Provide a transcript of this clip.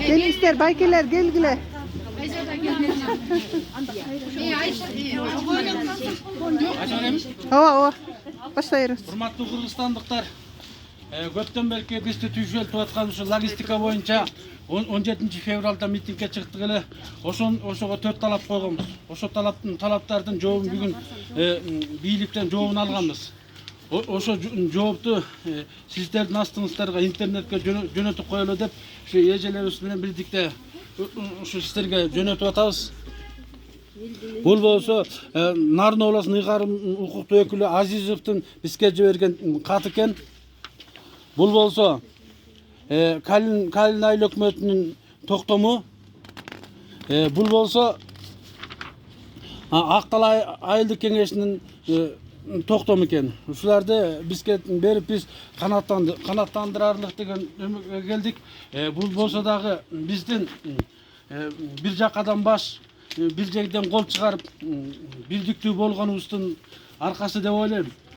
Gel ister baykeler gel gile. Ova. Başlayırız. Hurmatlı Kırgızstandıklar, köpten belki bizde tüyüşeltip atkan şu logistika boyunca 17 fevralda mitingге çıktık ele. Oşoga 4 talap koyganбыз. Oşo talaptardын жообун бүгүn бийликтен жообун алганбыз. Oşo жоопtu сиздердин астыңыздарга интернетке жөнөтүп коелу деп şu эжелерибиз менен бирдикте şu сиздерге жөнөтүп атабыз. Бул болсо Нарын областынын ыйгарым укуктуу өкүлү Азизовдун бизге жиберген кат экен. Бул болсо Калин айыл өкмөтүнүн токтому. Бул болсо Актал айылдык кеңешинин токтому экен. Ушуларды бизге берип биз канааттандырарлык деген өмүргө келдик. Бул болсо дагы биздин бир жакадан баш бир жерден кол чыгарып бирдиктүү болгонубуздун аркасы деп ойлойм.